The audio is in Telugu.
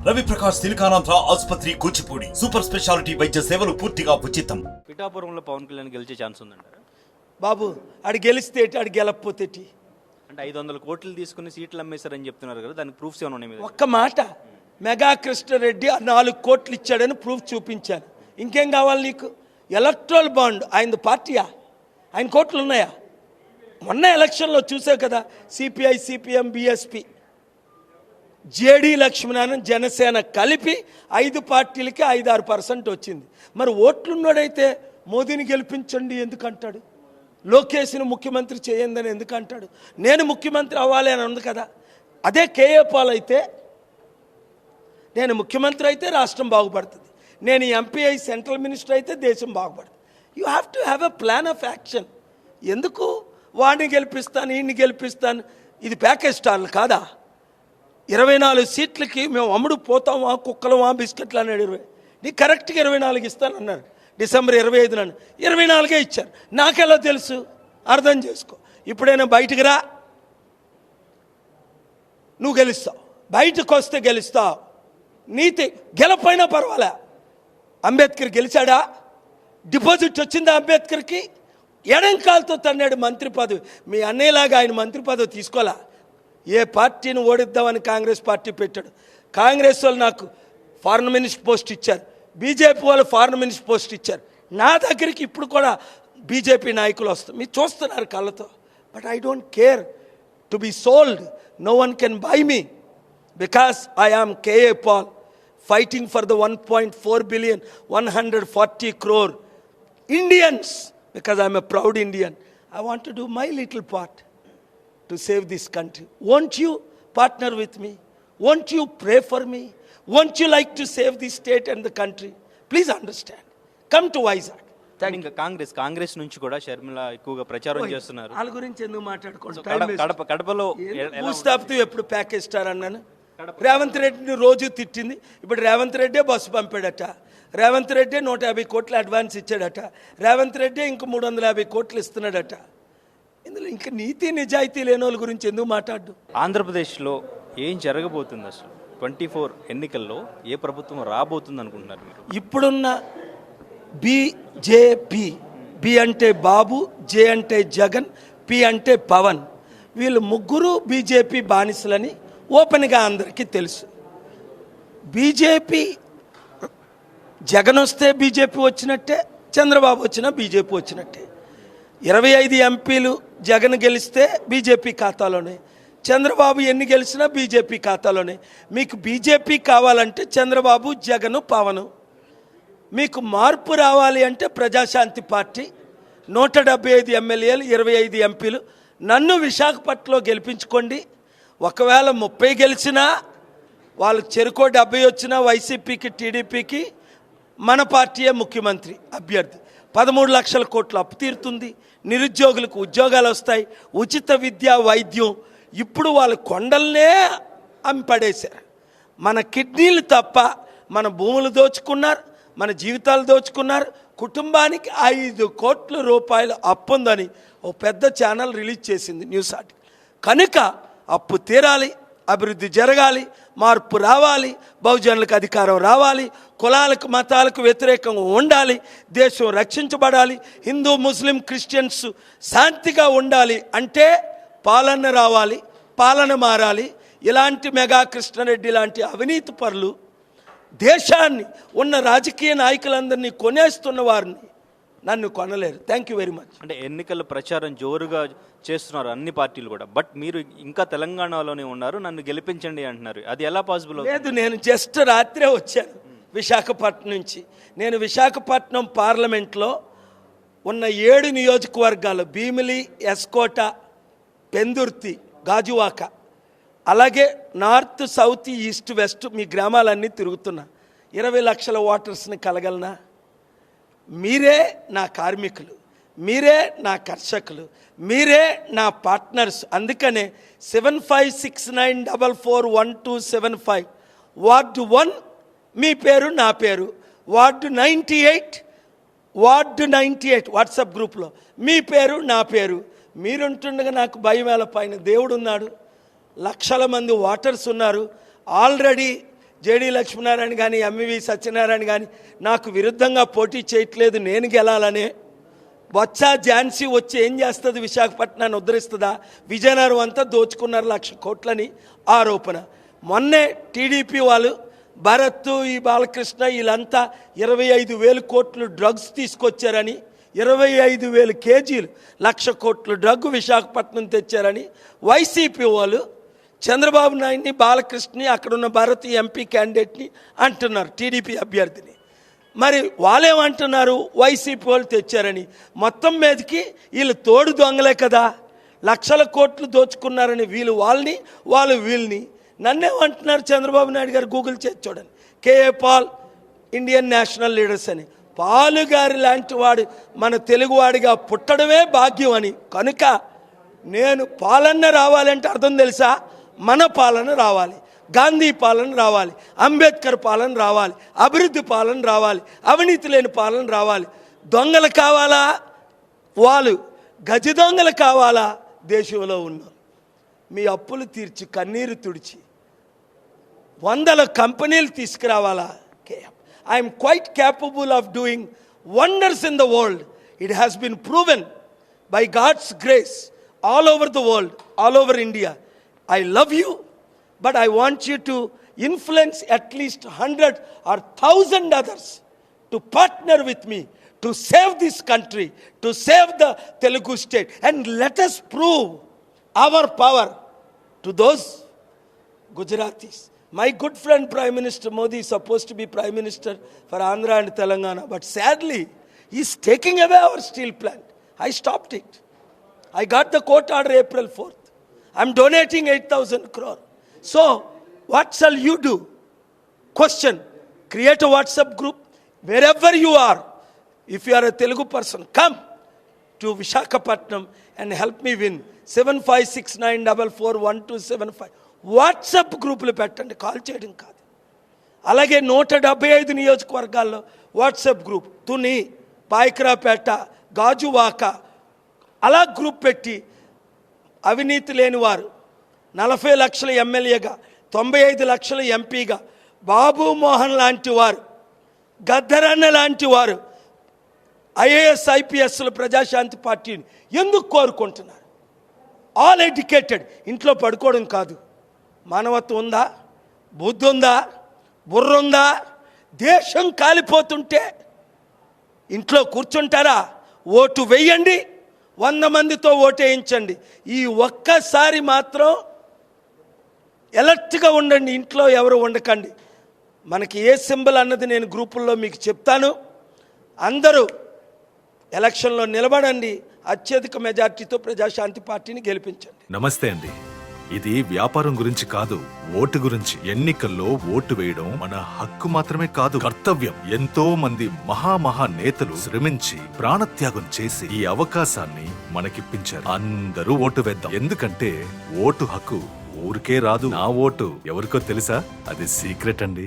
రవి ప్రకాష్ సిలికానాంధ్ర ఆసుపత్రి కూచిపూడి సూపర్ స్పెషాలిటీ వైద్య సేవలు పూర్తిగా ఉచితం. పిఠాపురంలో పవన్ కళ్యాణ్ గెలిచే ఛాన్స్ ఉందంటారా? బాబు ఆడు గెలిస్తే ఆడు గెలకపోతే అంటే 500 కోట్లు తీసుకుని సీట్లు అమ్మేశారని చెప్తున్నారు కదా, దానికి ప్రూఫ్స్ ఏమైనా ఉన్నాయి? ఒక్క మాట, మెగా కృష్ణారెడ్డి 4 కోట్లు ఇచ్చాడని ప్రూఫ్ చూపించాను. ఇంకేం కావాలి నీకు? ఎలక్ట్రల్ బాండ్ ఆయన పార్టీయా? ఆయన కోట్లు ఉన్నాయా? మొన్న ఎలక్షన్లో చూసావు కదా, CPI, CPM, BSP, JD Lakshminarayana, Janasena కలిపి 5 పార్టీలకి 5-6% వచ్చింది. మరి ఓట్లున్నాడైతే మోదీని గెలిపించండి ఎందుకంటాడు? లోకేష్ని ముఖ్యమంత్రి చేయందని ఎందుకంటాడు? నేను ముఖ్యమంత్రి అవ్వాలి అని ఉంది కదా. అదే కేఏ పాల్ అయితే, నేను ముఖ్యమంత్రి అయితే రాష్ట్రం బాగుపడుతుంది, నేను ఎంపీ అయి సెంట్రల్ మినిస్టర్ అయితే దేశం బాగుపడుతుంది. You have to have a plan of action. ఎందుకు వాడిని గెలిపిస్తాను ఈయన్ని గెలిపిస్తాను? ఇది ప్యాకేజ్ స్టార్లు కాదా? 24 సీట్లకి మేము అమ్ముడు పోతామా, కుక్కలమా, బిస్కెట్లు అని అడిగారు. నీకు కరెక్ట్గా 24 ఇస్తానన్నారు డిసెంబర్ 25 నాడు. 24 ఇచ్చారు. నాకెలా తెలుసు? అర్థం చేసుకో. ఇప్పుడైనా బయటికి రా, నువ్వు గెలుస్తావు. బయటకు వస్తే గెలుస్తావు. నీతి గెలపైనా పర్వాలే. అంబేద్కర్ గెలిచాడా? డిపాజిట్ వచ్చిందా అంబేద్కర్కి? ఎడంకాలతో తన్నాడు మంత్రి పదవి. మీ అన్నయ్యలాగా ఆయన మంత్రి పదవి తీసుకోవాలా? ఏ పార్టీని ఓడిద్దామని కాంగ్రెస్ పార్టీ పెట్టాడు. కాంగ్రెస్ వాళ్ళు నాకు ఫారెన్ మినిస్టర్ పోస్ట్ ఇచ్చారు, బీజేపీ వాళ్ళు ఫారెన్ మినిస్టర్ పోస్ట్ ఇచ్చారు. నా దగ్గరికి ఇప్పుడు కూడా బీజేపీ నాయకులు వస్తారు, మీరు చూస్తున్నారు కళ్ళతో. But I don't care to be sold. No one can buy me because I am KA Paul fighting for the 1.4 billion 140 crore Indians because I am a proud Indian. I want to do my little part to save this country. Won't you partner with me? Won't you pray for me? Won't you like to save the state and the country? Please understand. Come to Vizag. ఇంకా కాంగ్రెస్ నుంచి కూడా షర్మిల ఎక్కువగా ప్రచారం చేస్తున్నారు. వాళ్ళ గురించి ఎందుకు మాట్లాడుకోండి? కడపలో భూస్థాపితూ ఎప్పుడు ప్యాకేజ్ స్టార్ అన్నాను. రేవంత్ రెడ్డిని రోజు తిట్టింది. ఇప్పుడు రేవంత్ రెడ్డే బస్సు పంపాడట, రేవంత్ రెడ్డే 150 కోట్లు అడ్వాన్స్ ఇచ్చాడట, రేవంత్ రెడ్డే ఇంకో 350 కోట్లు ఇస్తున్నాడట. ఇందులో ఇంకా నీతి నిజాయితీ లేని వాళ్ళ గురించి ఎందుకు మాట్లాడు? ఆంధ్రప్రదేశ్లో ఏం జరగబోతుంది అసలు? 24 ఎన్నికల్లో ఏ ప్రభుత్వం రాబోతుంది అనుకుంటున్నారు మీరు? ఇప్పుడున్న బీజేపీ, బి అంటే బాబు, జే అంటే జగన్, పి అంటే పవన్, వీళ్ళు ముగ్గురు బీజేపీ బానిసలని ఓపెన్గా అందరికీ తెలుసు. బీజేపీ జగన్ వస్తే బీజేపీ వచ్చినట్టే, చంద్రబాబు వచ్చినా బీజేపీ వచ్చినట్టే. 25 ఎంపీలు జగన్ గెలిస్తే బీజేపీ ఖాతాలోనే, చంద్రబాబు ఎన్ని గెలిచినా బీజేపీ ఖాతాలోనే. మీకు బీజేపీ కావాలంటే చంద్రబాబు, జగన్, పవన్. మీకు మార్పు రావాలి అంటే ప్రజాశాంతి పార్టీ 175 ఎమ్మెల్యేలు, 25 ఎంపీలు. నన్ను విశాఖపట్నంలో గెలిపించుకోండి. ఒకవేళ 30 గెలిచినా, వాళ్ళకి చెరుకో 70 వచ్చినా వైసీపీకి, టీడీపీకి మన పార్టీయే ముఖ్యమంత్రి అభ్యర్థి. 13 లక్షల కోట్ల అప్పు తీరుతుంది, నిరుద్యోగులకు ఉద్యోగాలు వస్తాయి, ఉచిత విద్య, వైద్యం. ఇప్పుడు వాళ్ళు కొండలనే అమ్మిపడేశారు. మన కిడ్నీలు తప్ప మన భూములు దోచుకున్నారు, మన జీవితాలు దోచుకున్నారు. కుటుంబానికి 5 కోట్ల రూపాయలు అప్పు ఉందని ఓ పెద్ద ఛానల్ రిలీజ్ చేసింది, న్యూస్ ఆర్టికల్. కనుక అప్పు తీరాలి, అభివృద్ధి జరగాలి, మార్పు రావాలి, బహుజనులకు అధికారం రావాలి, కులాలకు మతాలకు వ్యతిరేకంగా ఉండాలి, దేశం రక్షించబడాలి, హిందూ, ముస్లిం, క్రిస్టియన్స్ శాంతిగా ఉండాలి అంటే పాలన రావాలి, పాలన మారాలి. ఇలాంటి మెగా కృష్ణారెడ్డి లాంటి అవినీతి పరులు దేశాన్ని, ఉన్న రాజకీయ నాయకులందరినీ కొనేస్తున్న వారిని నన్ను కొనలేరు. Thank you very much. అంటే ఎన్నికల ప్రచారం జోరుగా చేస్తున్నారు అన్ని పార్టీలు కూడా, బట్ మీరు ఇంకా తెలంగాణలోనే ఉన్నారు, నన్ను గెలిపించండి అంటున్నారు. అది ఎలా పాసిబుల్? లేదు, నేను జస్ట్ రాత్రే వచ్చాను విశాఖపట్నం నుంచి. నేను విశాఖపట్నం పార్లమెంట్లో ఉన్న 7 నియోజకవర్గాలు, భీమిలి, ఎస్కోట, పెందుర్తి, గాజువాక, అలాగే నార్త్, సౌత్, ఈస్ట్, వెస్ట్ మీ గ్రామాలన్నీ తిరుగుతున్నా. 20 లక్షల ఓటర్స్ని కలగలనా? మీరే నా కార్మికులు, మీరే నా కర్షకులు, మీరే నా పార్ట్నర్స్. అందుకనే 7569441275 వార్డు 1 మీ పేరు, నా పేరు. వార్డు 98 వాట్సాప్ గ్రూప్లో మీ పేరు, నా పేరు. మీరుంటుండగా నాకు భయం ఎలా? పైన దేవుడు ఉన్నాడు, లక్షల మంది ఓటర్స్ ఉన్నారు. ఆల్రెడీ జేడీ లక్ష్మీనారాయణ కానీ ఎంవి సత్యనారాయణ కానీ నాకు విరుద్ధంగా పోటీ చేయట్లేదు, నేను గెలాలనే. బొత్స ఝాన్సీ వచ్చి ఏం చేస్తుంది? విశాఖపట్నాన్ని ఉద్ధరిస్తుందా? విజయనగరం అంతా దోచుకున్నారు 1,00,000 కోట్లని ఆరోపణ. మొన్నే టీడీపీ వాళ్ళు భరత్, ఈ బాలకృష్ణ వీళ్ళంతా 25,000 కోట్లు డ్రగ్స్ తీసుకొచ్చారని, 25,000 కేజీలు 1,00,000 కోట్లు డ్రగ్ విశాఖపట్నం తెచ్చారని వైసీపీ వాళ్ళు చంద్రబాబు నాయుడిని, బాలకృష్ణని, అక్కడున్న భారతీయ ఎంపీ క్యాండిడేట్ని అంటున్నారు, టీడీపీ అభ్యర్థిని. మరి వాళ్ళేమంటున్నారు? వైసీపీ వాళ్ళు తెచ్చారని. మొత్తం మీదకి వీళ్ళు తోడు దొంగలే కదా, 1,00,000 కోట్లు దోచుకున్నారని వీళ్ళు వాళ్ళని, వాళ్ళు వీళ్ళని. నన్నేమంటున్నారు చంద్రబాబు నాయుడు గారు? గూగుల్ చేసి చూడండి, KA Paul Indian national leaders అని. పాలు గారి లాంటి వాడు మన తెలుగువాడిగా పుట్టడమే భాగ్యం అని. కనుక నేను పాలన రావాలంటే అర్థం తెలుసా? మన పాలన రావాలి, గాంధీ పాలన రావాలి, అంబేద్కర్ పాలన రావాలి, అభివృద్ధి పాలన రావాలి, అవినీతి లేని పాలన రావాలి. దొంగలు కావాలా? వాళ్ళు గజ దొంగలు కావాలా? దేశంలో ఉన్నారు మీ అప్పులు తీర్చి కన్నీరు తుడిచి 100 కంపెనీలు తీసుకురావాలా? I'm quite capable of doing wonders in the world. It has been proven by God's grace all over the world, all over India. I love you, but I want you to influence at least 100 or 1,000 others to partner with me to save this country, to save the Telugu state, and let us prove our power to those Gujaratis. My good friend Prime Minister Modi is supposed to be Prime Minister for Andhra and Telangana, but sadly he is taking away our steel plant. I stopped it. I got the court order April 4th. I'm donating 8,000 crore. So, what shall you do? Question. Create a WhatsApp group. Wherever you are, if you are a Telugu person, come to Visakhapatnam and help me win. 7569441275. WhatsApp గ్రూపులు పెట్టండి, కాల్ చేయడం కాదు. అలాగే 175 నియోజకవర్గాల్లో వాట్సాప్ గ్రూప్, తుని, పాయకరాపేట, గాజువాక, అలా గ్రూప్ పెట్టి అవినీతి లేని వారు 40 లక్షల ఎమ్మెల్యేగా, 95 లక్షల ఎంపీగా, బాబు మోహన్ లాంటి వారు, గద్దరన్న లాంటి వారు ఐఏఎస్ ఐపీఎస్లు ప్రజాశాంతి పార్టీని ఎందుకు కోరుకుంటున్నారు? All educated. ఇంట్లో పడుకోవడం కాదు. మానవత్వం ఉందా? బుద్ధి ఉందా? బుర్ర ఉందా? దేశం కాలిపోతుంటే ఇంట్లో కూర్చుంటారా? ఓటు వేయండి, 100 మందితో ఓటేయించండి. ఈ ఒక్కసారి మాత్రం ఎలర్ట్గా ఉండండి, ఇంట్లో ఎవరు ఉండకండి. మనకి ఏ సింబల్ అన్నది నేను గ్రూపుల్లో మీకు చెప్తాను. అందరూ ఎలక్షన్లో నిలబడండి, అత్యధిక మెజార్టీతో ప్రజాశాంతి పార్టీని గెలిపించండి. నమస్తే అండి. ఇది వ్యాపారం గురించి కాదు, ఓటు గురించి. ఎన్నికల్లో ఓటు వేయడం మన హక్కు మాత్రమే కాదు, కర్తవ్యం. ఎంతో మంది మహా నేతలు శ్రమించి ప్రాణత్యాగం చేసి ఈ అవకాశాన్ని మనకిప్పించారు. అందరూ ఓటు వేద్దాం. ఎందుకంటే ఓటు హక్కు ఊరికే రాదు. నా ఓటు ఎవరికో తెలుసా? అది సీక్రెట్ అండి.